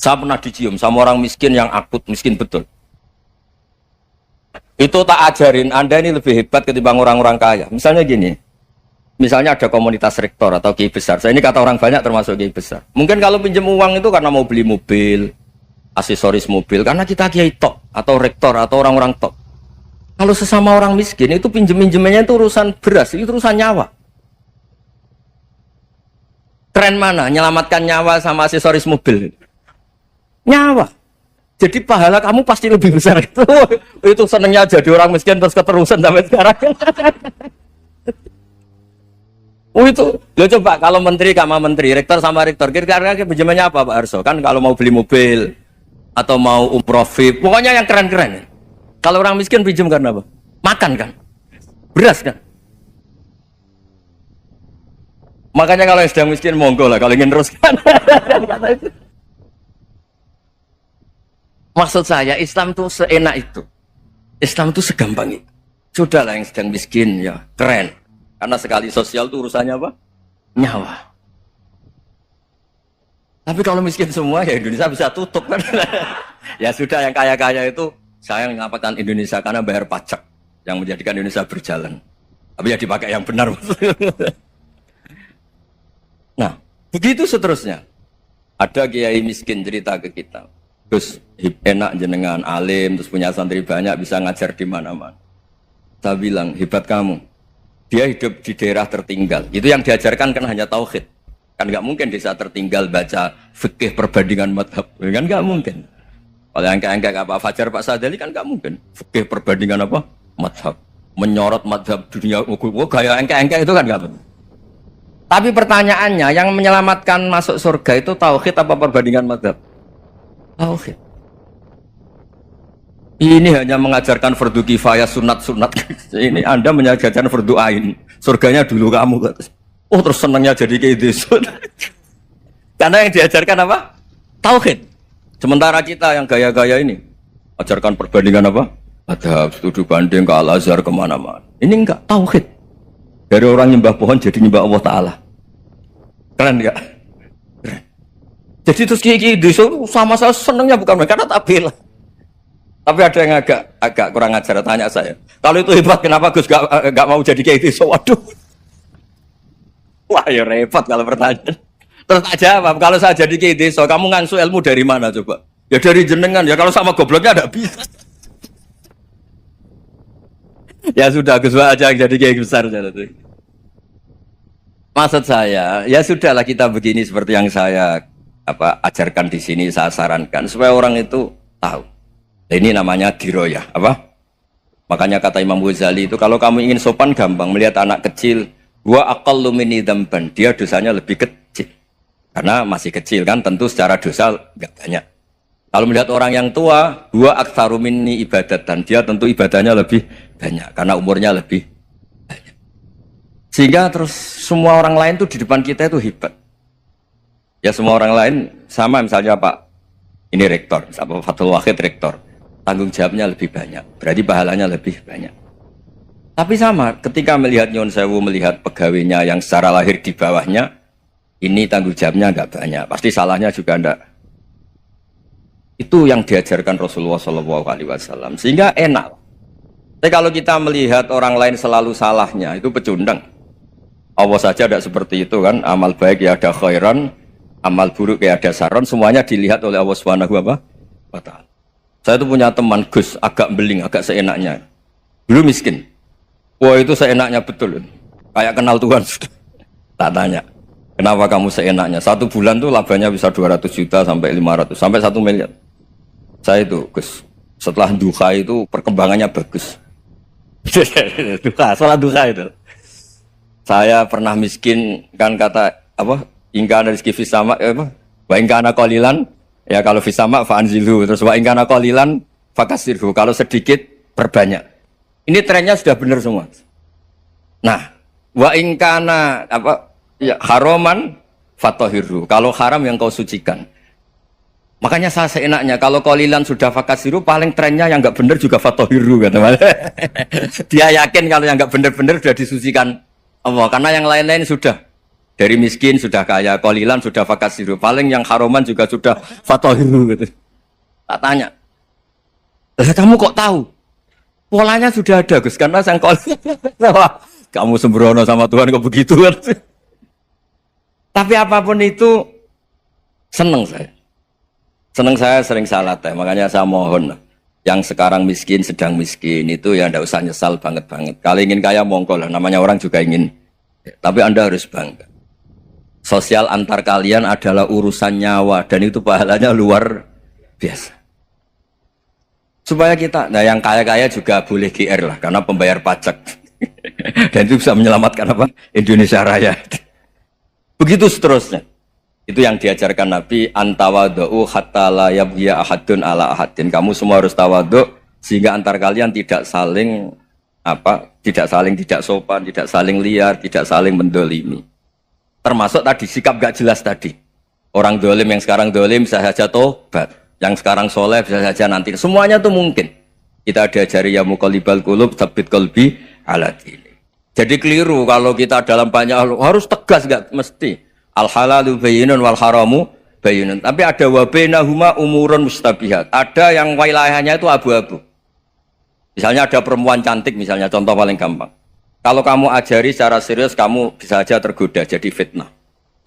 Saya pernah dicium sama orang miskin yang akut miskin betul. Itu tak ajarin, Anda ini lebih hebat ketimbang orang-orang kaya. Misalnya gini, misalnya ada komunitas rektor atau kiai besar. Saya ini kata orang banyak termasuk kiai besar. Mungkin kalau pinjam uang itu karena mau beli mobil, aksesoris mobil, karena kita kiai tok atau rektor atau orang-orang tok. Kalau sesama orang miskin itu pinjem-pinjemannya itu urusan beras, itu urusan nyawa. Tren mana? Menyelamatkan nyawa sama aksesoris mobil. Nyawa. Jadi pahala kamu pasti lebih besar itu. Itu senengnya jadi orang miskin terus keterusan sampai sekarang. Itu, lo coba kalau menteri sama menteri, rektor sama rektor, kira-kira pinjamannya apa Pak Arso? Kan kalau mau beli mobil atau mau umroh VIP, pokoknya yang keren-keren. Kalau orang miskin pinjam karena apa? Makan kan, beras kan. Makanya kalau yang sedang miskin monggo lah, kalau ingin teruskan. Maksud saya Islam itu seenak itu, Islam itu segampang itu. Sudahlah yang sedang miskin ya keren, karena sekali sosial itu urusannya apa? Nyawa. Tapi kalau miskin semua ya Indonesia bisa tutup kan. Ya sudah yang kaya-kaya itu saya menyelamatkan Indonesia karena bayar pajak yang menjadikan Indonesia berjalan. Tapi ya dipakai yang benar. Nah begitu seterusnya. Ada kiai miskin cerita ke kita. Terus enak jenengan alim, terus punya santri banyak, bisa ngajar di mana-mana. Saya bilang, hebat kamu. Dia hidup di daerah tertinggal. Itu yang diajarkan kan hanya tauhid. Kan nggak mungkin desa tertinggal baca fikih perbandingan madhab. Kan nggak mungkin. Kalau angka-angka apa Fajar Pak Sadali kan nggak mungkin. Fikih perbandingan apa? Madhab. Menyorot madhab dunia. Gaya angka-angka itu kan nggak mungkin. Tapi pertanyaannya, yang menyelamatkan masuk surga itu tauhid apa perbandingan madhab? Tauhid. Ini hanya mengajarkan fardu kifayah sunat-sunat. Ini Anda mengajarkan fardu ain. Surganya dulu kamu. Oh terus senangnya jadi kayak gitu. Karena yang diajarkan apa? Tauhid. Sementara kita yang gaya-gaya ini ajarkan perbandingan apa? Ada studi banding ke Al-Azhar kemana-mana. Ini enggak tauhid. Dari orang nyembah pohon jadi nyembah Allah Ta'ala. Keren enggak? Keren. Jadi terus kiai desa sama saya senangnya bukan karena tak bela. Tapi ada yang agak kurang ajar tanya saya. Kalau itu hebat kenapa Gus gak mau jadi kiai desa? Waduh. Wah ya repot kalau pertanyaan. Terus tak jawab, kalau saya jadi kiai desa, kamu ngangsu ilmu dari mana coba? Ya dari jenengan. Ya kalau sama gobloknya ada bisa. Ya sudah Gus aja yang jadi kiai besar. Maksud saya, ya sudahlah kita begini seperti yang saya ajarkan di sini, saya sarankan supaya orang itu tahu. Ini namanya diroyah, apa? Makanya kata Imam Ghazali itu kalau kamu ingin sopan gampang melihat anak kecil, wa aqallu minni dzamban, dia dosanya lebih kecil. Karena masih kecil kan, tentu secara dosa enggak banyak. Kalau melihat orang yang tua, wa aktsaru minni ibadatan, dia tentu ibadahnya lebih banyak karena umurnya lebih banyak. Sehingga terus semua orang lain tuh di depan kita itu hebat. Ya semua orang lain sama misalnya Pak ini rektor, Pak Fathul Wahid rektor, tanggung jawabnya lebih banyak, berarti pahalanya lebih banyak. Tapi sama, ketika melihat Nyon Sewu melihat pegawainya yang secara lahir di bawahnya, ini tanggung jawabnya enggak banyak, pasti salahnya juga enggak. Itu yang diajarkan Rasulullah SAW, sehingga enak. Tapi kalau kita melihat orang lain selalu salahnya, itu pecundang. Allah saja tidak seperti itu kan, amal baik ya ada khairan, amal buruk kayak ada saron, semuanya dilihat oleh Allah Subhanahu wa Ta'ala. Saya itu punya teman Gus, agak beling, agak seenaknya. Dulu miskin. Wah itu seenaknya betul. Kayak kenal Tuhan sudah. Tak tanya, kenapa kamu seenaknya? 1 bulan tuh labanya bisa 200 juta sampai 500, sampai 1 miliar. Saya itu Gus, setelah duha itu perkembangannya bagus. Duha, sholat duha itu. Saya pernah miskin, kan kata apa? Ingka dari rezeki fisama wa ingka ana qalilan ya kalau fisama fa anzilhu, terus wa ingka ana qalilan fakasirhu, kalau sedikit perbanyak. Ini trennya sudah benar semua. Nah, wa ingka ana ya haraman fatahirhu, kalau haram yang kau sucikan. Makanya saya seenaknya kalau qalilan sudah fakasiru, paling trennya yang enggak benar juga fatahirhu kata Mas. Dia yakin kalau yang enggak benar-benar sudah disucikan Allah, karena yang lain-lain sudah Dari miskin sudah kaya, qalilan sudah fakasiru. Paling yang haroman juga sudah fatahiru gitu. Tak tanya. Lah kamu kok tahu? Polanya sudah ada, Gus, karena sang kamu sembrono sama Tuhan kok begitu kan? Tapi apapun itu seneng saya. Seneng saya sering salah teh, makanya saya mohon yang sekarang miskin sedang miskin itu ya ndak usah nyesal banget-banget. Kalau ingin kaya monggo lah, namanya orang juga ingin. Tapi Anda harus bangga. Sosial antar kalian adalah urusan nyawa dan itu pahalanya luar biasa. Supaya kita, nah yang kaya-kaya juga boleh GR lah karena pembayar pajak. Dan itu bisa menyelamatkan apa? Indonesia Raya. Begitu seterusnya. Itu yang diajarkan Nabi, antawadhu hatta la yabghiya ahadun ala ahadin. Kamu semua harus tawadhu sehingga antar kalian tidak saling tidak sopan, tidak saling liar, tidak saling mendolimi. Termasuk tadi sikap gak jelas tadi. Orang dolim yang sekarang dolim bisa saja tobat, yang sekarang soleh bisa saja nanti. Semuanya tuh mungkin. Kita diajari ya muqallibal qulub tsabbit qalbi ala dini. Jadi keliru kalau kita dalam banyak hal harus tegas, gak mesti. Al halalu bayyinun wal haramu bayyinun. Tapi ada wa bainahuma umurun mustabihat. Ada yang wilayahnya itu abu-abu. Misalnya ada perempuan cantik misalnya, contoh paling gampang. Kalau kamu ajari secara serius, kamu bisa saja tergoda jadi fitnah.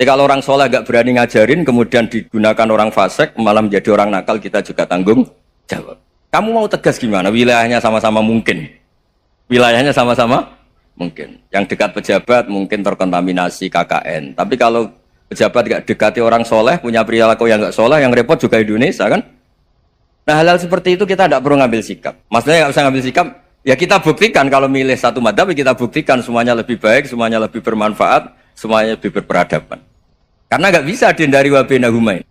Jadi kalau orang soleh gak berani ngajarin, kemudian digunakan orang fasik, malah menjadi orang nakal, kita juga tanggung jawab. Kamu mau tegas gimana? Wilayahnya sama-sama mungkin. Wilayahnya sama-sama mungkin. Yang dekat pejabat mungkin terkontaminasi KKN. Tapi kalau pejabat gak dekati orang soleh, punya perilaku yang gak soleh, yang repot juga Indonesia kan? Nah hal-hal seperti itu kita tidak perlu ngambil sikap. Maksudnya nggak usah ngambil sikap, ya kita buktikan kalau milih satu madhab, kita buktikan semuanya lebih baik, semuanya lebih bermanfaat, semuanya lebih berperadaban. Karena nggak bisa dihindari wa bainahuma.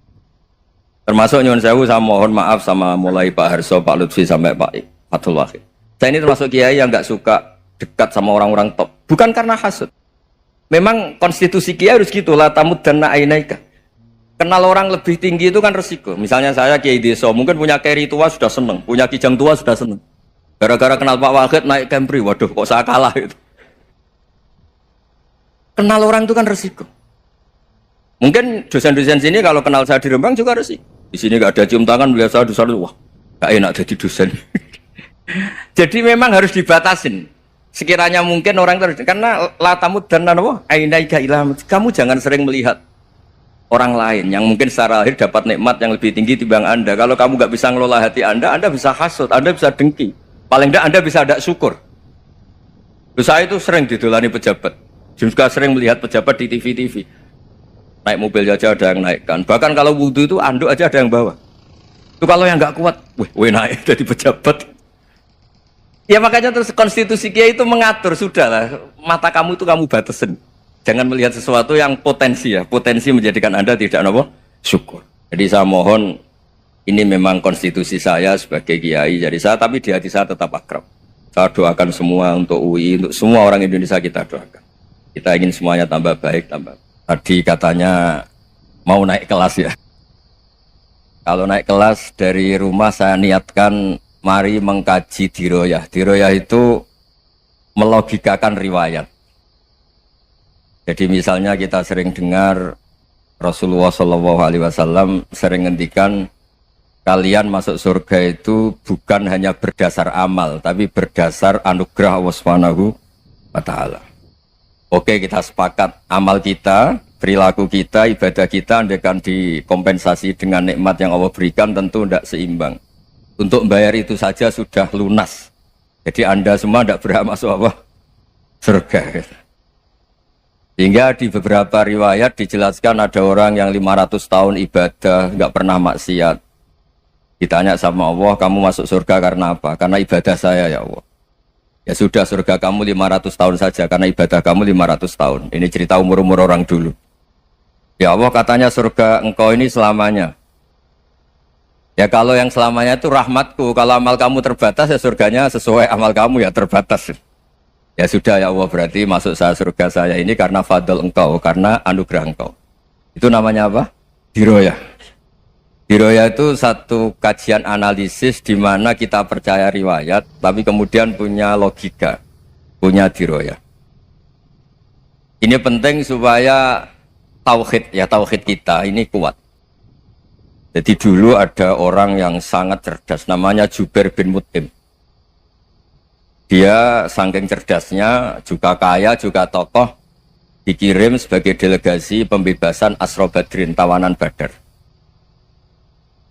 Termasuk nyuwun sewu, saya mohon maaf sama mulai Pak Harso, Pak Lutfi sampai Pak Fathul Wahid. Saya ini termasuk kiai yang nggak suka dekat sama orang-orang top. Bukan karena hasud. Memang konstitusi kiai harus gitu, la tamuddanna ainaika. Kenal orang lebih tinggi itu kan resiko. Misalnya saya kiai desa, mungkin punya keri tua sudah seneng, punya kijang tua sudah seneng. Gara-gara kenal Pak Wahid naik Camry, waduh kok saya kalah itu. Kenal orang itu kan resiko. Mungkin dosen-dosen sini kalau kenal saya di Rembang juga resiko. Di sini gak ada cium tangan, melihat saya dosen, wah gak enak jadi dosen. Jadi memang harus dibatasin. Sekiranya mungkin orang terus, karena latamud dan nanawa, ainaika ilham. Kamu jangan sering melihat orang lain yang mungkin secara lahir dapat nikmat yang lebih tinggi timbang Anda. Kalau kamu nggak bisa ngelola hati Anda bisa hasut, Anda bisa dengki. Paling tidak Anda bisa ada syukur. Saya itu sering didolani pejabat. Juga sering melihat pejabat di TV-TV. Naik mobil aja ada yang naikkan. Bahkan kalau wudhu itu anduk aja ada yang bawa. Itu kalau yang nggak kuat, weh naik jadi pejabat. Ya makanya terus konstitusi kiai itu mengatur, sudahlah. Mata kamu itu kamu batasin. Jangan melihat sesuatu yang potensi ya. Potensi menjadikan Anda tidak apa? Syukur. Jadi saya mohon, ini memang konstitusi saya sebagai kiai. Jadi saya, tapi di hati saya tetap akrab. Saya doakan semua untuk UI, untuk semua orang Indonesia kita doakan. Kita ingin semuanya tambah baik, tambah. Tadi katanya mau naik kelas ya. Kalau naik kelas dari rumah saya niatkan mari mengkaji diroyah. Diroyah itu melogikakan riwayat. Jadi misalnya kita sering dengar Rasulullah SAW sering ngendikan kalian masuk surga itu bukan hanya berdasar amal, tapi berdasar anugerah Allah Subhanahu wa Ta'ala. Oke, kita sepakat amal kita, perilaku kita, ibadah kita andaikan dikompensasi dengan nikmat yang Allah berikan tentu tidak seimbang. Untuk membayar itu saja sudah lunas. Jadi Anda semua tidak berhak masuk apa? Surga. Hingga di beberapa riwayat dijelaskan ada orang yang 500 tahun ibadah, nggak pernah maksiat. Ditanya sama Allah, kamu masuk surga karena apa? Karena ibadah saya ya Allah. Ya sudah, surga kamu 500 tahun saja, karena ibadah kamu 500 tahun. Ini cerita umur-umur orang dulu. Ya Allah, katanya surga engkau ini selamanya. Ya kalau yang selamanya itu rahmatku, kalau amal kamu terbatas ya surganya sesuai amal kamu ya terbatas. Ya sudah ya Allah, berarti masuk saya surga saya ini karena fadl engkau, karena anugerah engkau. Itu namanya apa? Diroyah. Diroyah itu satu kajian analisis di mana kita percaya riwayat, tapi kemudian punya logika, punya diroyah. Ini penting supaya tauhid kita ini kuat. Jadi dulu ada orang yang sangat cerdas, namanya Jubair bin Mut'im. Dia saking cerdasnya, juga kaya, juga tokoh, dikirim sebagai delegasi pembebasan Asra Badrin, tawanan Badar.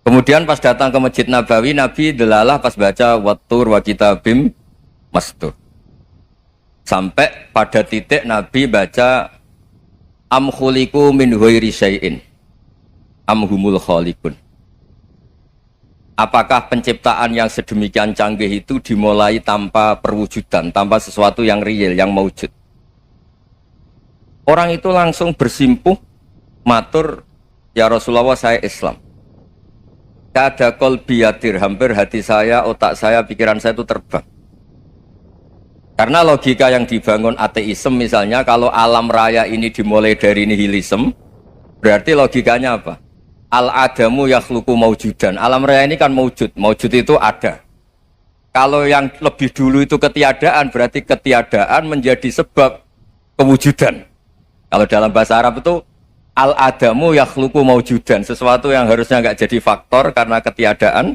Kemudian pas datang ke Masjid Nabawi, Nabi delalah pas baca Wattur wa kitabim mastur. Sampai pada titik Nabi baca Am khuliqu min ghairi syai'in am humul khaliqun. Apakah penciptaan yang sedemikian canggih itu dimulai tanpa perwujudan, tanpa sesuatu yang real, yang maujud? Orang itu langsung bersimpuh, matur, ya Rasulullah saya Islam. Kada qalbi yatir, hampir hati saya, otak saya, pikiran saya itu terbang. Karena logika yang dibangun ateisme misalnya, kalau alam raya ini dimulai dari nihilisme, berarti logikanya apa? Al-adamu yakhluqu maujudan. Alam raya ini kan maujud, maujud itu ada. Kalau yang lebih dulu itu ketiadaan, berarti ketiadaan menjadi sebab kewujudan. Kalau dalam bahasa Arab itu al-adamu yakhluqu maujudan, sesuatu yang harusnya nggak jadi faktor karena ketiadaan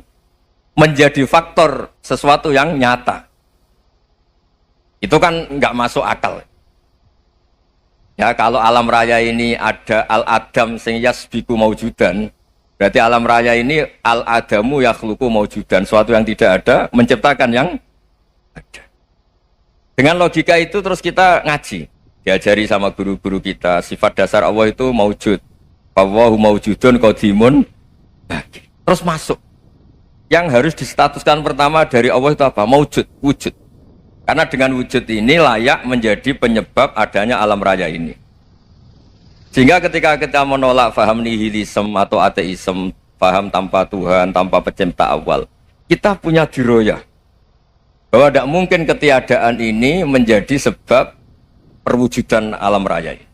menjadi faktor sesuatu yang nyata. Itu kan nggak masuk akal. Ya, kalau alam raya ini ada al-adam sing yasbiku maujudan, berarti alam raya ini al-adamu yakhluqu maujudan, sesuatu yang tidak ada menciptakan yang ada. Dengan logika itu terus kita ngaji, diajari sama guru-guru kita, sifat dasar Allah itu maujud. Wallahu maujudun qadimun. Terus masuk. Yang harus distatuskan pertama dari Allah itu apa? Maujud, wujud. Karena dengan wujud ini layak menjadi penyebab adanya alam raya ini. Sehingga ketika kita menolak faham nihilisme atau ateisme, faham tanpa Tuhan, tanpa pencipta awal, kita punya diroyah bahwa tidak mungkin ketiadaan ini menjadi sebab perwujudan alam raya ini.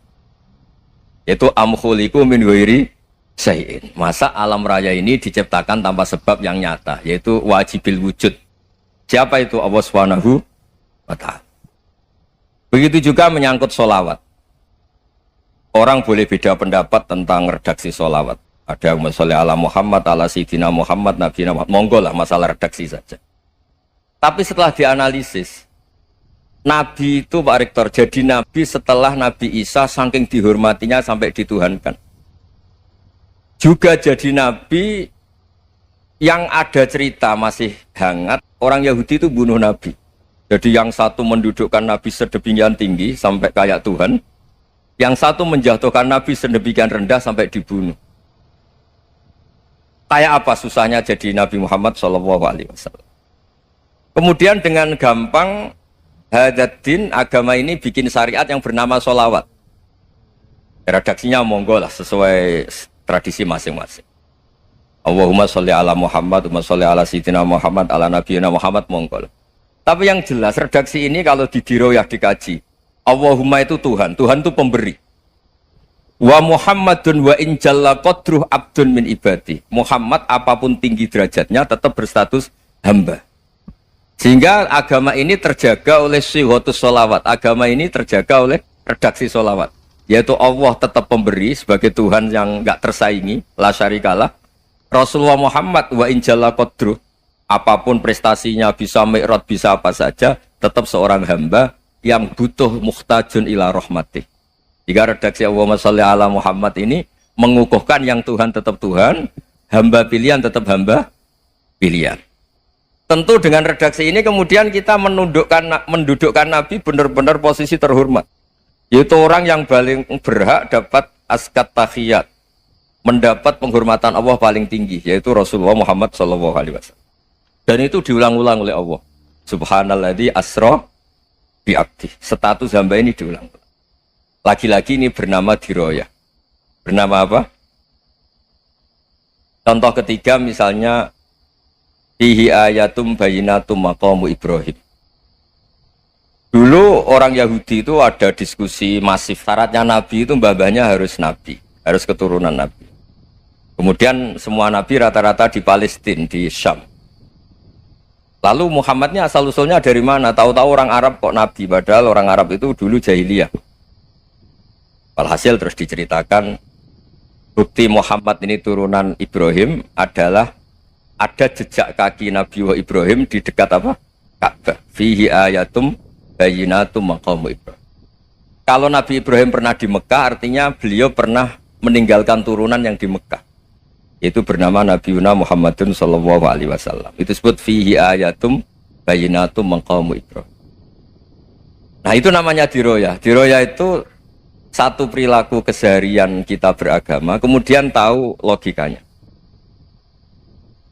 Yaitu am khuliqu min ghairi syai'in. Masa alam raya ini diciptakan tanpa sebab yang nyata, yaitu wajibil wujud. Siapa itu? Allah Subhanahu wa ta'ala. Begitu juga menyangkut sholawat. Orang boleh beda pendapat tentang redaksi sholawat. Ada yang sholli ala Muhammad, ala Sayyidina Muhammad, Nabi Muhammad. Monggo lah, masalah redaksi saja. Tapi setelah dianalisis, Nabi itu Pak Rektor, jadi Nabi setelah Nabi Isa saking dihormatinya sampai dituhankan. Juga jadi Nabi yang ada cerita masih hangat, orang Yahudi itu bunuh Nabi. Jadi yang satu mendudukkan Nabi sedemikian tinggi sampai kayak Tuhan, yang satu menjatuhkan Nabi sedemikian rendah sampai dibunuh. Kayak apa susahnya jadi Nabi Muhammad SAW. Kemudian dengan gampang Hadaddin agama ini bikin syariat yang bernama sholawat. Redaksinya monggo lah sesuai tradisi masing-masing. Allahumma sholli ala Muhammad, Allahumma sholli ala Sayyidina Muhammad, ala Nabiyina Muhammad, monggo lah. Tapi yang jelas redaksi ini kalau didiroyah dikaji, Allahumma itu Tuhan, Tuhan itu pemberi. Wa Muhammadun wa in jalla qadruh abdun min ibadi. Muhammad apapun tinggi derajatnya tetap berstatus hamba. Sehingga agama ini terjaga oleh syihotus sholawat. Agama ini terjaga oleh redaksi sholawat. Yaitu Allah tetap pemberi sebagai Tuhan yang enggak tersaingi, la syarikalah. Rasulullah Muhammad wa in jalla qadruh, apapun prestasinya, bisa mi'raj, bisa apa saja, tetap seorang hamba yang butuh muhtajun ila rahmatih. Jika redaksi Allahumma sholli ala Muhammad ini mengukuhkan yang Tuhan tetap Tuhan, hamba pilihan tetap hamba pilihan. Tentu dengan redaksi ini kemudian kita mendudukkan Nabi benar-benar posisi terhormat. Yaitu orang yang paling berhak dapat askat tahiyat, mendapat penghormatan Allah paling tinggi, yaitu Rasulullah Muhammad SAW. Dan itu diulang-ulang oleh Allah. Subhanalladzi asra bi'abdi. Status hamba ini diulang. Lagi-lagi ini bernama diroyah. Bernama apa? Contoh ketiga misalnya fihi ayatum bayinatum maqamu Ibrahim. Dulu orang Yahudi itu ada diskusi masif. Syaratnya Nabi itu mbah-mbahnya harus Nabi, harus keturunan Nabi. Kemudian semua Nabi rata-rata di Palestina, di Syam. Lalu Muhammadnya asal-usulnya dari mana? Tahu-tahu orang Arab kok Nabi, padahal orang Arab itu dulu jahiliyah. Walhasil terus diceritakan bukti Muhammad ini turunan Ibrahim adalah ada jejak kaki Nabi Ibrahim di dekat apa? Ka'bah. Fihi ayatum bayyinatum maqamu Ibrahim. Kalau Nabi Ibrahim pernah di Mekah, artinya beliau pernah meninggalkan turunan yang di Mekah. Itu bernama Nabi Muhammadun sallallahu alaihi wasallam. Itu disebut fihi ayatum bayyinatum maqamu Ibrahim. Nah, itu namanya diroyah. Diroyah itu satu perilaku keseharian kita beragama, kemudian tahu logikanya.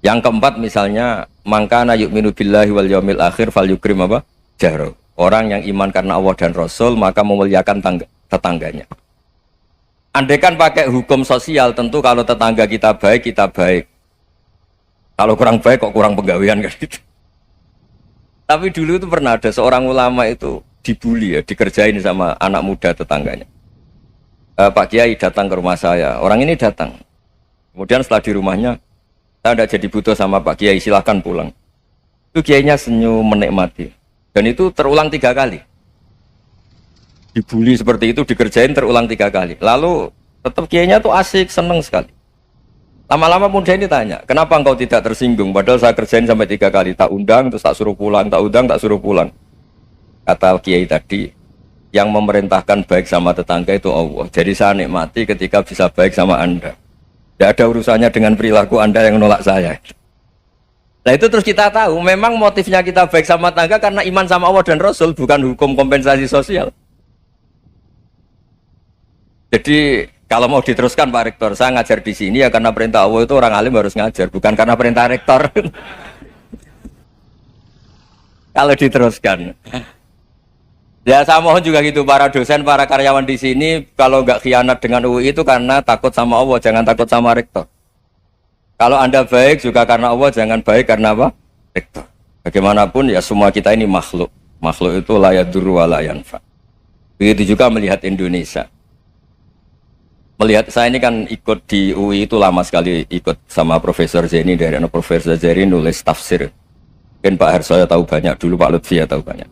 Yang keempat misalnya, mangkana yu'minu billahi wal yaumil akhir falyukrim apa? Jaro. Orang yang iman karena Allah dan Rasul, maka memuliakan tetangganya. Andaikan pakai hukum sosial, tentu kalau tetangga kita baik, kita baik. Kalau kurang baik, kok kurang penggawean kan gitu. Tapi dulu itu pernah ada seorang ulama itu dibully ya, dikerjain sama anak muda tetangganya. Pak Kiai datang ke rumah saya, orang ini datang. Kemudian setelah di rumahnya, saya tidak jadi butuh sama Pak Kiai, silahkan pulang. Itu Kiainya senyum menikmati. Dan itu terulang 3 kali. Dibully seperti itu, dikerjain terulang 3 kali. Lalu tetap Kiainya tuh asik, seneng sekali. Lama-lama muda ini tanya, kenapa engkau tidak tersinggung? Padahal saya kerjain sampai 3 kali, tak undang, terus tak suruh pulang, tak undang, tak suruh pulang. Kata Kiai tadi, yang memerintahkan baik sama tetangga itu Allah. Jadi saya nikmati ketika bisa baik sama Anda. Tidak ada urusannya dengan perilaku Anda yang menolak saya. Nah itu terus kita tahu, memang motifnya kita baik sama tetangga karena iman sama Allah dan Rasul, bukan hukum kompensasi sosial. Jadi kalau mau diteruskan Pak Rektor, saya ngajar di sini ya karena perintah Allah itu orang alim harus ngajar, bukan karena perintah Rektor. Kalau diteruskan. Ya saya mohon juga gitu, para dosen, para karyawan di sini, kalau nggak khianat dengan UI itu karena takut sama Allah, jangan takut sama Rektor. Kalau Anda baik juga karena Allah, jangan baik karena apa? Rektor. Bagaimanapun ya semua kita ini makhluk. Makhluk itu la yadurru wa la yanfa. Begitu juga melihat Indonesia. Melihat saya ini kan ikut di UI itu lama sekali, ikut sama Profesor Zeni, dari Profesor Zeni nulis tafsir. Mungkin Pak Harsoyo tahu banyak, dulu Pak Lutfi ya tahu banyak.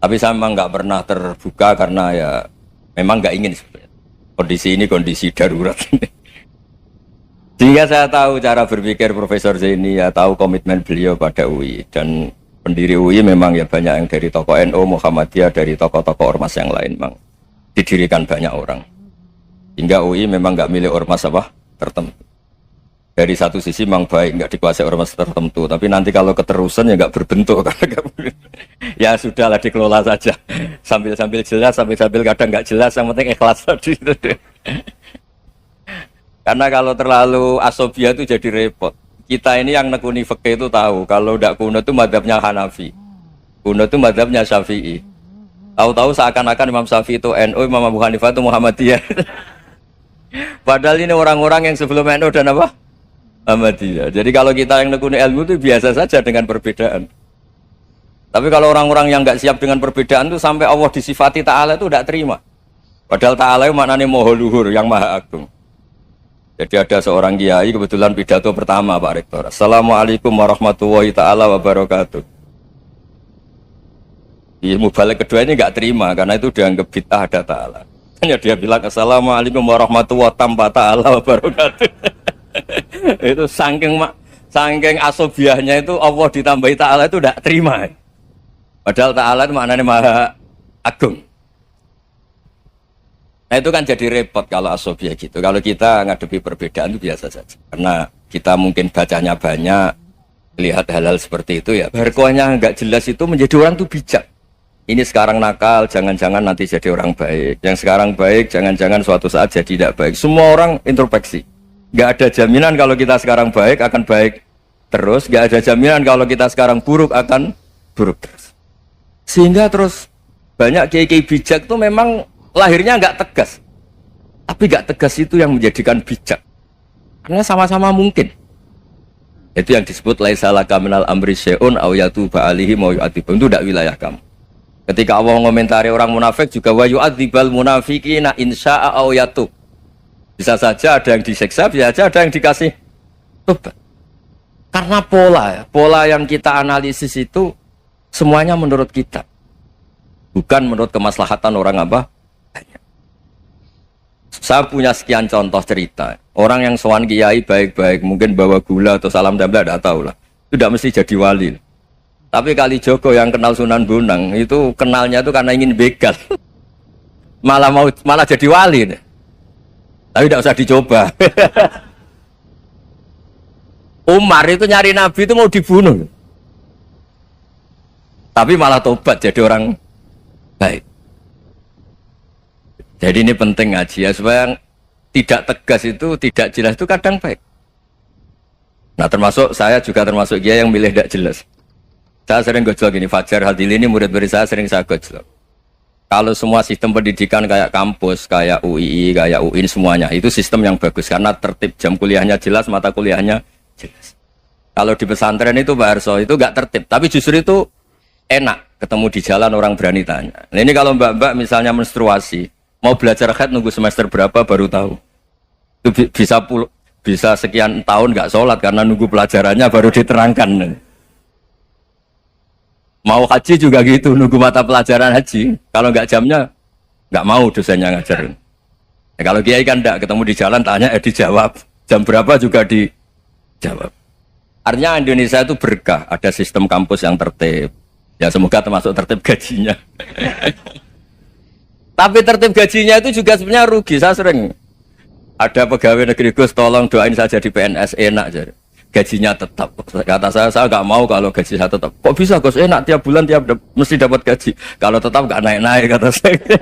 Tapi saya memang nggak pernah terbuka karena ya memang nggak ingin sebenarnya. Kondisi ini kondisi darurat. Sehingga saya tahu cara berpikir Profesor Zaini, ya tahu komitmen beliau pada UI. Dan pendiri UI memang ya banyak yang dari tokoh NU, Muhammadiyah, dari tokoh-tokoh ormas yang lain memang didirikan banyak orang. Hingga UI memang nggak milik ormas apa tertentu. Dari satu sisi memang baik, nggak dikuasai ormas tertentu. Tapi nanti kalau keterusan ya nggak berbentuk. Ya sudahlah dikelola saja. Sambil-sambil jelas, sambil-sambil kadang nggak jelas, yang penting ikhlas tadi. Karena kalau terlalu asobia itu jadi repot. Kita ini yang nekuni fikih itu tahu, kalau tidak kuno itu madhabnya Hanafi, kuno itu madhabnya Syafi'i. Tahu-tahu seakan-akan Imam Syafi'i itu NU, Imam Abu Hanifah itu Muhammadiyah. Padahal ini orang-orang yang sebelum NU dan apa? Muhammadiyah. Jadi kalau kita yang nekuni ilmu itu biasa saja dengan perbedaan. Tapi kalau orang-orang yang nggak siap dengan perbedaan itu sampai Allah disifati Ta'ala itu tidak terima. Padahal Ta'ala itu maknanya Maha Luhur, yang Maha Agung. Jadi ada seorang kiai kebetulan pidato pertama Pak Rektor. Assalamualaikum warahmatullahi ta'ala wabarakatuh. Ilmu balik kedua ini nggak terima karena itu dianggap bid'ah ada ta'ala. Hanya dia bilang Assalamualaikum warahmatullahi ta'ala wabarakatuh. Itu saking asobiahnya itu Allah ditambahi ta'ala itu tidak terima. Padahal ta'ala itu maknanya Maha Agung. Nah itu kan jadi repot kalau asobia gitu. Kalau kita ngadepi perbedaan itu biasa saja. Karena kita mungkin bacanya banyak, lihat hal-hal seperti itu ya. Berkuahnya nggak jelas itu menjadi orang tuh bijak. Ini sekarang nakal, jangan-jangan nanti jadi orang baik. Yang sekarang baik, jangan-jangan suatu saat jadi tidak baik. Semua orang introspeksi. Nggak ada jaminan kalau kita sekarang baik akan baik terus. Nggak ada jaminan kalau kita sekarang buruk akan buruk terus. Sehingga terus banyak kiai-kiai bijak itu memang lahirnya nggak tegas, tapi nggak tegas itu yang menjadikan bijak, karena sama-sama mungkin. Itu yang disebut laisa laka minal amri syai'un aw yatuba alaihim wa yu'adzibum, itu tidak wilayah kamu. Ketika Allah mengomentari orang munafik juga wa yu'adzibal munafiqina insya'a aw yatub. Bisa saja ada yang disiksa, bisa saja ada yang dikasih tobat. Karena pola yang kita analisis itu semuanya menurut kita, bukan menurut kemaslahatan orang apa. Saya punya sekian contoh cerita. Orang yang sowan kiai baik-baik, mungkin bawa gula atau salam tempel, tidak tahu lah. Itu tidak mesti jadi wali. Tapi kali Joko yang kenal Sunan Bonang, itu kenalnya itu karena ingin begal. malah jadi wali. Tapi tidak usah dicoba. Umar itu nyari Nabi itu mau dibunuh. Tapi malah tobat jadi orang baik. Jadi ini penting ngaji ya, supaya tidak tegas itu, tidak jelas itu kadang baik. Nah termasuk saya juga termasuk dia yang milih tidak jelas. Saya sering gojlok gini, Fajar Hadil ini murid-murid saya sering saya gojlok. Kalau semua sistem pendidikan kayak kampus, kayak UII, kayak UIN semuanya, itu sistem yang bagus karena tertib, jam kuliahnya jelas, mata kuliahnya jelas. Kalau di pesantren itu Pak Arso itu gak tertib, tapi justru itu enak ketemu di jalan orang berani tanya. Nah ini kalau mbak-mbak misalnya menstruasi, mau belajar haid nunggu semester berapa baru tahu. Itu bisa sekian tahun gak sholat karena nunggu pelajarannya baru diterangkan. Mau haji juga gitu, nunggu mata pelajaran haji. Kalau nggak jamnya, nggak mau dosennya ngajarin. Ya, kalau kiai kan enggak, ketemu di jalan tanya, dijawab. Jam berapa juga dijawab. Artinya Indonesia itu berkah, ada sistem kampus yang tertib. Ya semoga termasuk tertib gajinya. Tapi tertib gajinya itu juga sebenarnya rugi. Saya sering ada pegawai negeri Gus, tolong doain saja di PNS enak jadi. Gajinya tetap, kata saya nggak mau kalau gaji saya tetap. Kok bisa Gus, enak tiap bulan mesti dapat gaji. Kalau tetap nggak naik-naik kata saya.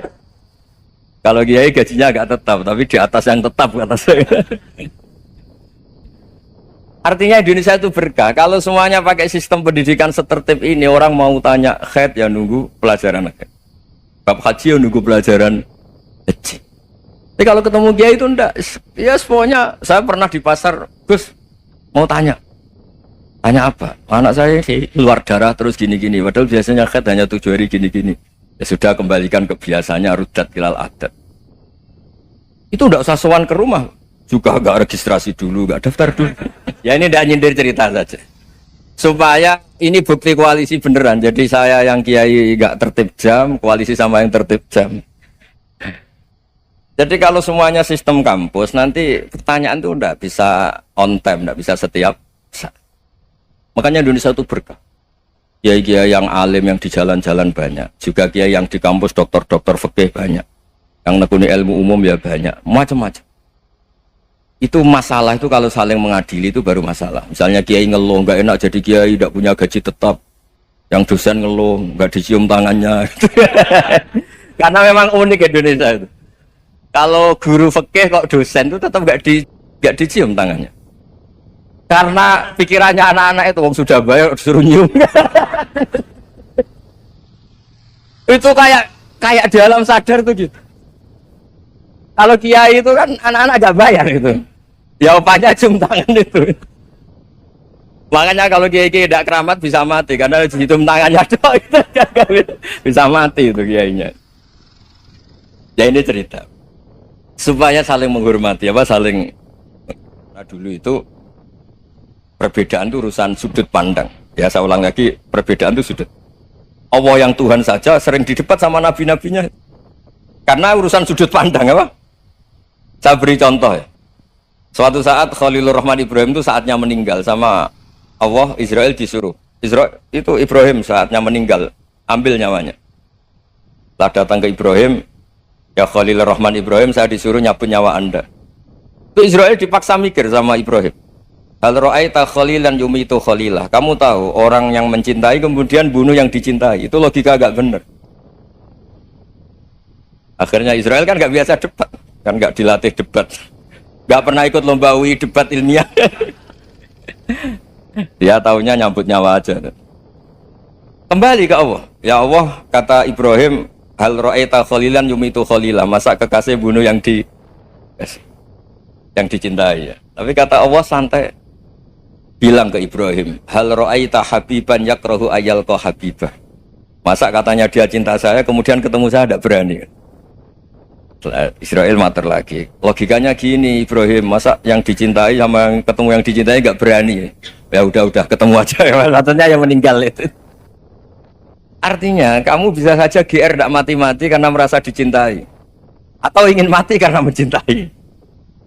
Kalau kiai gajinya nggak tetap, tapi di atas yang tetap kata saya. Artinya Indonesia itu berkah. Kalau semuanya pakai sistem pendidikan setertib ini, orang mau tanya haid ya nunggu pelajaran haid. Bab haji ya nunggu pelajaran haji. Tapi kalau ketemu kiai itu enggak. Ya pokoknya saya pernah di pasar, Gus. Mau tanya apa? Anak saya keluar darah terus gini-gini. Padahal biasanya haid hanya 7 hari gini-gini. Ya sudah kembalikan ke biasanya rudat hilal adat. Itu enggak usah sowan ke rumah. Juga enggak registrasi dulu, enggak daftar dulu. Ya ini enggak nyindir cerita saja. Supaya ini bukti koalisi beneran. Jadi saya yang kiai enggak tertib jam, koalisi sama yang tertib jam. Jadi kalau semuanya sistem kampus, nanti pertanyaan itu enggak bisa on time, enggak bisa setiap saat. Makanya Indonesia itu berkah. Kiai-kiai yang alim yang di jalan-jalan banyak. Juga kiai yang di kampus dokter-dokter fikih banyak. Yang nekuni ilmu umum ya banyak. Macam-macam. Itu masalah itu kalau saling mengadili itu baru masalah. Misalnya kiai ngeluh, enggak enak jadi kiai, enggak punya gaji tetap. Yang dosen ngeluh, enggak dicium tangannya. Karena memang unik Indonesia itu. Kalau guru fikih kok dosen itu tetap nggak dicium tangannya. Karena pikirannya anak-anak itu wong sudah bayar disuruh nyium. Itu kayak di alam sadar tuh gitu. Kalau kiai itu kan anak-anak nggak bayar itu. Ya opanya cium tangan itu. Makanya kalau kiai tidak keramat bisa mati karena cium tangannya doang itu bisa mati itu kiainya. Ya ini cerita. Supaya saling menghormati, saling. Nah dulu itu perbedaan itu urusan sudut pandang. Ya saya ulang lagi, perbedaan itu sudut. Allah yang Tuhan saja sering didebat sama nabi-nabinya. Karena urusan sudut pandang apa? Saya beri contoh ya. Suatu saat Khalilur Rahman Ibrahim itu saatnya meninggal sama Allah, Israel disuruh. Itu Ibrahim saatnya meninggal, ambil nyawanya. Setelah datang ke Ibrahim, ya Khalilur Rahman Ibrahim, saya disuruh nyabut nyawa Anda. Itu Israel dipaksa mikir sama Ibrahim. Hal ra'aita khalilan yumitu khalilah. Kamu tahu orang yang mencintai kemudian bunuh yang dicintai. Itu logika agak benar. Akhirnya Israel kan gak biasa debat. Kan gak dilatih debat. Gak pernah ikut lomba UI debat ilmiah. Dia taunya nyambut nyawa aja. Kembali ke Allah. Ya Allah, kata Ibrahim, hal ra'aita khalilan yumitu khalilah. Masa kekasih bunuh yang dicintai ya. Tapi kata Allah santai. Bilang ke Ibrahim, hal ra'aita habiban yakrahu ayyalqa habibah. Masa katanya dia cinta saya kemudian ketemu saya tidak berani. Israel mater lagi. Logikanya gini Ibrahim, masa yang dicintai sama yang ketemu yang dicintai nggak berani. Ya udah ketemu aja. Satunya yang meninggal itu. Artinya kamu bisa saja GR tidak mati-mati karena merasa dicintai. atau ingin mati karena mencintai.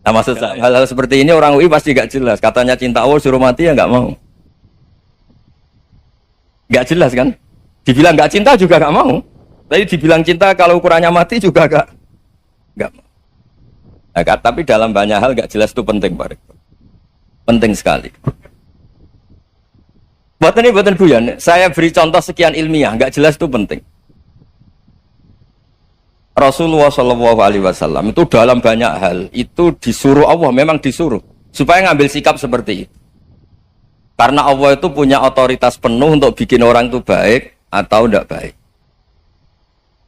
Nah maksud saya hal-hal seperti ini orang UI pasti gak jelas. Katanya cinta Allah suruh mati ya nggak mau. Gak jelas kan? Dibilang gak cinta juga gak mau. Tapi dibilang cinta kalau ukurannya mati juga gak mau. Nah, tapi dalam banyak hal gak jelas itu penting Pak Rektor. Penting sekali. Buatan guyon. Saya beri contoh sekian ilmiah, gak jelas itu penting. Rasulullah SAW itu dalam banyak hal itu disuruh Allah, memang disuruh supaya ngambil sikap seperti itu. Karena Allah itu punya otoritas penuh untuk bikin orang itu baik atau tidak baik.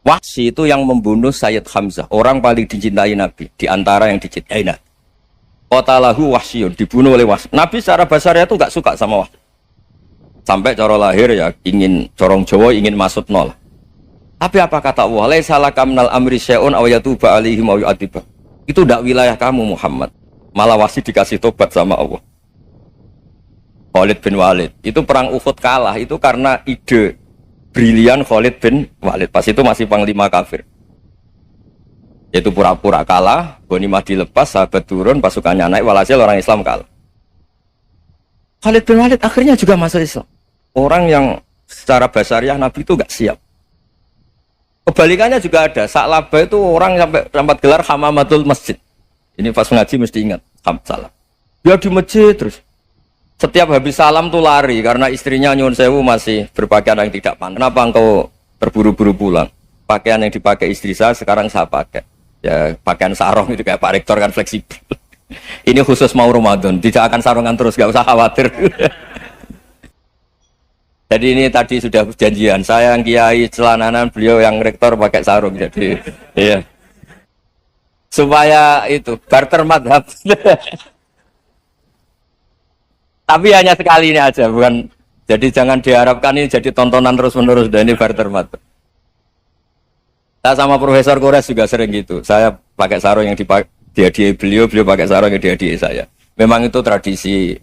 Wahsy itu yang membunuh Sayyid Hamzah, orang paling dicintai Nabi di antara yang dicintai Nabi. Qatalahu Wahsyun, dibunuh oleh Wahsy. Nabi secara basarnya itu nggak suka sama Wahsy. Sampai cara lahir ya ingin corong Jawa ingin masuk nol. Tapi apa kata Allah? Laisa laka minal amri syai'un aw yatuba alaihim aw yu'adzibah. Itu tidak wilayah kamu Muhammad. Malah Wahsy dikasih tobat sama Allah. Khalid bin Walid. Itu perang Uhud kalah itu karena ide brilian Khalid bin Walid. Pas itu masih panglima kafir. Yaitu pura-pura kalah, ghanimah dilepas, sahabat turun, pasukannya naik, walhasil orang Islam kalah. Khalid bin Walid akhirnya juga masuk Islam. Orang yang secara basariah Nabi itu gak siap. Kebalikannya juga ada. Sa'labah itu orang sampai gelar hamamatul masjid. Ini pas ngaji mesti ingat. Salam. Dia di masjid terus. Setiap habis salam tuh lari karena istrinya nyuwun sewu masih berpakaian yang tidak pantas. Kenapa engkau terburu-buru pulang? Pakaian yang dipakai istri saya sekarang saya pakai. Ya pakaian sarung itu kayak Pak Rektor kan fleksibel. Ini khusus mau Ramadan. Tidak akan sarungan terus, gak usah khawatir. Jadi ini tadi sudah janjian, saya yang kiai celananan, beliau yang rektor pakai sarung. Jadi iya. Supaya itu barter madhab. Tapi hanya sekali ini aja, bukan. Jadi jangan diharapkan ini jadi tontonan terus-menerus dan ini barter madhab. Saya sama Profesor Kores juga sering gitu. Saya pakai sarung yang dihadiahi beliau pakai sarung yang dihadiahi saya. Memang itu tradisi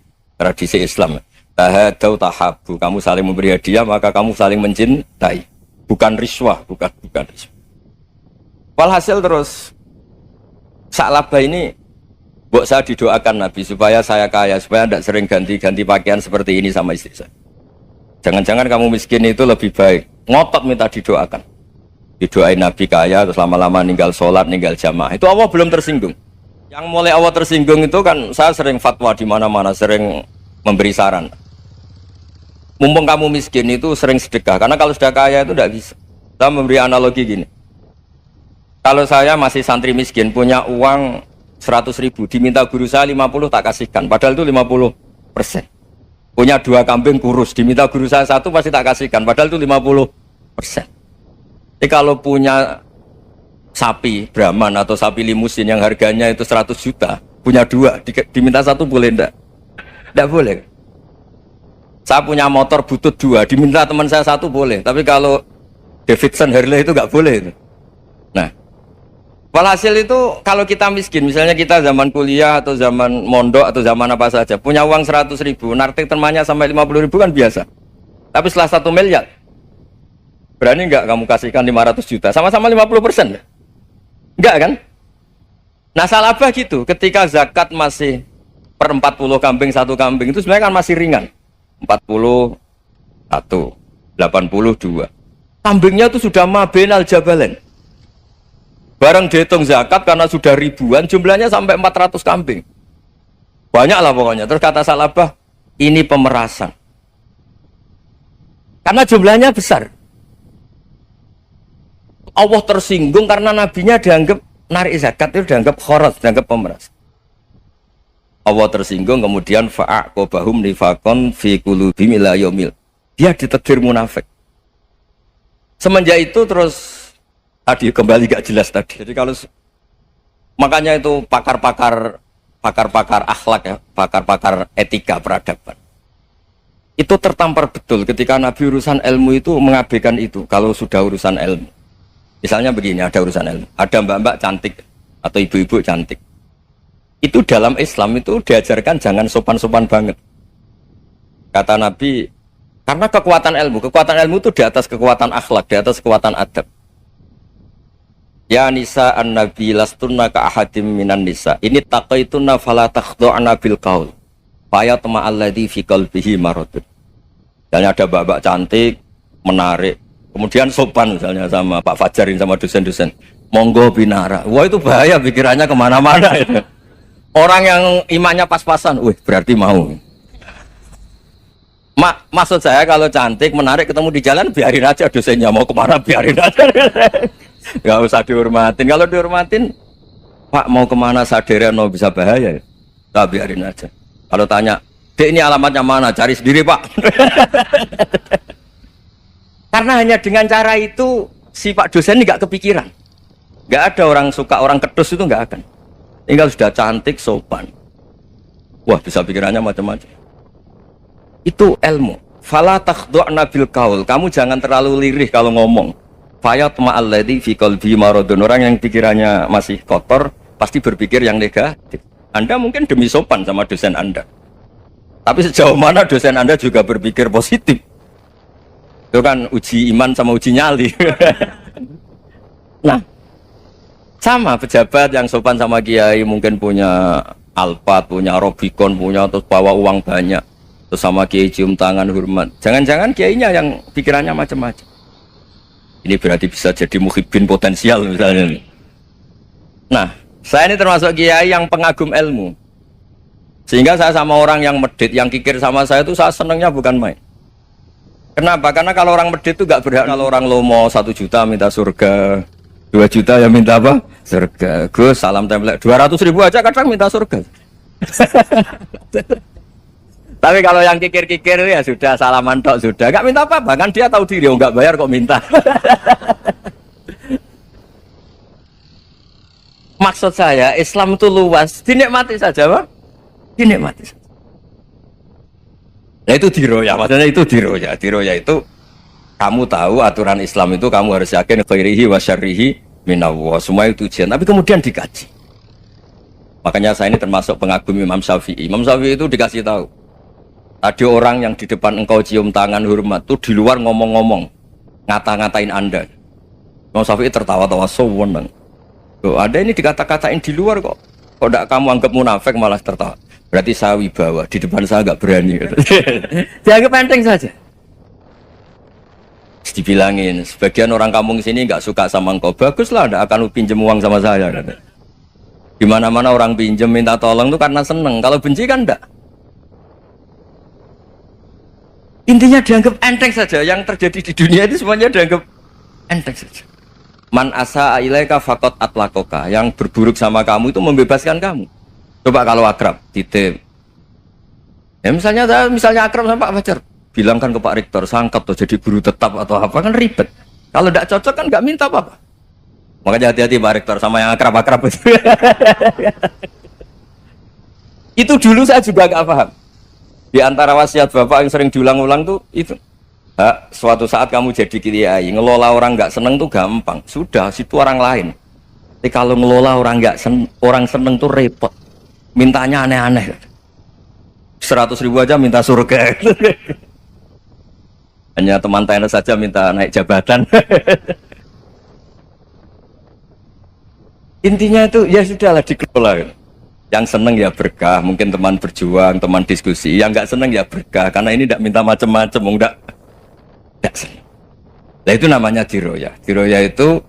Islam. Tahadau tahabu, kamu saling memberi hadiah maka kamu saling mencintai, bukan riswah, bukan riswah. Walhasil terus Sa'labah ini buat saya didoakan Nabi supaya saya kaya, supaya tidak sering ganti-ganti pakaian seperti ini sama istri saya. Jangan-jangan kamu miskin itu lebih baik, ngotot minta didoakan. Didoain Nabi kaya terus lama-lama ninggal sholat, ninggal jamaah. Itu Allah belum tersinggung. Yang mulai Allah tersinggung itu kan saya sering fatwa di mana-mana, sering memberi saran. Mumpung kamu miskin itu sering sedekah, karena kalau sudah kaya itu tidak bisa. Saya memberi analogi gini. Kalau saya masih santri miskin, punya uang 100.000, diminta guru saya 50 tak kasihkan, padahal itu 50%. Punya 2 kambing kurus, diminta guru saya 1 pasti tak kasihkan, padahal itu 50%. Jadi kalau punya sapi Brahman atau sapi limusin yang harganya itu 100 juta, punya 2, diminta 1 boleh enggak? Enggak boleh. Saya punya motor butut 2, diminta teman saya 1 boleh. Tapi kalau Davidson Harley itu nggak boleh itu. Nah, walhasil itu kalau kita miskin, misalnya kita zaman kuliah atau zaman mondok atau zaman apa saja, punya uang 100.000, nartik temannya sampai 50.000 kan biasa. Tapi setelah 1 miliar, berani nggak kamu kasihkan 500 juta? Sama-sama 50%. Enggak kan? Nah, Sa'labah gitu, ketika zakat masih per 40 kambing 1 kambing itu sebenarnya kan masih ringan. 41, 82. Kambingnya itu sudah mabenal jabalen. Barang dihitung zakat karena sudah ribuan, jumlahnya sampai 400 kambing. Banyak lah pokoknya. Terus kata Sa'labah, ini pemerasan. Karena jumlahnya besar. Allah tersinggung karena nabinya dianggap narik zakat itu dianggap khoros, dianggap pemeras. Allah tersinggung kemudian fa'aqobahum nifakon fi qulubihim ila yaumil. Dia ditakdir munafik. Semenjak itu terus tadi kembali gak jelas tadi. Jadi kalau makanya itu pakar-pakar akhlak ya, pakar-pakar etika peradaban. Itu tertampar betul ketika Nabi urusan ilmu itu mengabaikan itu kalau sudah urusan ilmu. Misalnya begini, ada urusan ilmu, ada mbak-mbak cantik atau ibu-ibu cantik. Itu dalam Islam itu diajarkan jangan sopan-sopan banget. Kata Nabi, karena kekuatan ilmu itu di atas kekuatan akhlak, di atas kekuatan adab. Ya nisa an-nabi lastunna ka ahadim minan nisa. Ini taqaitunna fala takhdu'na bil qaul. Fayatma alladzi fi qalbihi maradun. Misalnya ada mbak-mbak cantik, menarik, kemudian sopan misalnya sama Pak Fajarin sama dosen-dosen. Monggo binara. Wah itu bahaya pikirannya kemana-mana itu. Orang yang imannya pas-pasan, wih berarti mau. Maksud saya kalau cantik, menarik ketemu di jalan biarin aja dosennya mau kemana biarin aja. Gak usah dihormatin. Kalau dihormatin, Pak mau kemana sadere no bisa bahaya. Tak biarin aja. Kalau tanya, Dek ini alamatnya mana? Cari sendiri Pak. Karena hanya dengan cara itu si Pak dosen ini gak kepikiran. Gak ada orang suka orang kedus itu gak akan. Tinggal sudah cantik, sopan. Wah bisa pikirannya macam-macam. Itu ilmu. Fala takhdu'na bil qaul. Kamu jangan terlalu lirih kalau ngomong. Fayatma alladzi fi qalbi maradun. Orang yang pikirannya masih kotor pasti berpikir yang negatif. Anda mungkin demi sopan sama dosen Anda. Tapi sejauh mana dosen Anda juga berpikir positif? Itu kan uji iman sama uji nyali. Nah, sama pejabat yang sopan sama kiai mungkin punya Alphard, punya Robicon, punya terus bawa uang banyak. Terus sama kiai cium tangan hormat. Jangan-jangan kiainya yang pikirannya macam-macam. Ini berarti bisa jadi muhibbin potensial misalnya. Nah, saya ini termasuk kiai yang pengagum ilmu. Sehingga saya sama orang yang medit, yang kikir sama saya itu saya senangnya bukan main. Kenapa? Karena kalau orang medit itu gak berhak. Kalau orang lomo 1 juta minta surga, 2 juta ya minta apa? Surga. Gus salam template 200.000 aja kadang minta surga. Tapi kalau yang kikir-kikir ya sudah salaman tok sudah, gak minta apa-apa kan dia tahu diri, nggak bayar kok minta. Maksud saya Islam itu luas, dinikmati saja Pak, dinikmati saja. Nah itu diroya, maksudnya itu diroya. Diroya itu kamu tahu aturan Islam itu kamu harus yakin khairihi wa syarrihi minallah, semua itu ujian, tapi kemudian dikaji. Makanya saya ini termasuk pengagum Imam Syafi'i. Imam Syafi'i itu dikasih tahu. Ada orang yang di depan engkau cium tangan hormat tuh di luar ngomong-ngomong ngata-ngatain Anda. Imam Syafi'i tertawa-tawa sewenang. Loh, ada ini dikata-katain di luar kok. Kok tidak kamu anggap munafik malah tertawa. Berarti saya wibawa, di depan saya nggak berani. Dianggap enteng saja. Terus dibilangin, sebagian orang kampung sini nggak suka sama engkau. Baguslah, tidak akan pinjam uang sama saya. Di mana-mana orang pinjam minta tolong tuh karena seneng. Kalau benci kan enggak. Intinya dianggap enteng saja. Yang terjadi di dunia itu semuanya dianggap enteng saja. Man asa ilaika faqat atlakoka. Yang berburuk sama kamu itu membebaskan kamu. Coba kalau akrab, titip. Ya misalnya akrab sama Pak Fajar, bilangkan ke Pak Rektor, sangkat atau jadi guru tetap atau apa kan ribet. Kalau tidak cocok kan nggak minta apa-apa. Makanya hati-hati Pak Rektor sama yang akrab-akrab itu. Itu dulu saya juga nggak paham. Di antara wasiat Bapak yang sering diulang-ulang tuh itu. Suatu saat kamu jadi kiai, ngelola orang nggak seneng tuh gampang. Sudah, situ orang lain. Tapi kalau ngelola orang orang seneng tuh repot. Mintanya aneh-aneh. 100.000 aja minta surga. Hanya teman tenis saja minta naik jabatan. Intinya itu ya sudahlah dikelola. Yang seneng ya berkah, mungkin teman berjuang, teman diskusi. Yang nggak seneng ya berkah, karena ini tidak minta macam-macam, enggak seneng. Nah itu namanya diroya. Diroya itu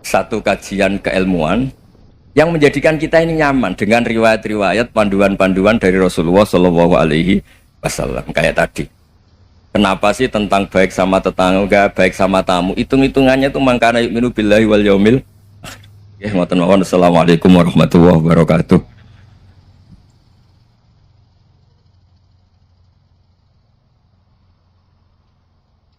satu kajian keilmuan yang menjadikan kita ini nyaman dengan riwayat-riwayat panduan-panduan dari Rasulullah Shallallahu Alaihi Wasallam kayak tadi. Kenapa sih tentang baik sama tetangga, baik sama tamu? Hitung-hitungannya itu mangkana yu'minu billahi wal yaumil. Ya, Assalamualaikum warahmatullahi wabarakatuh.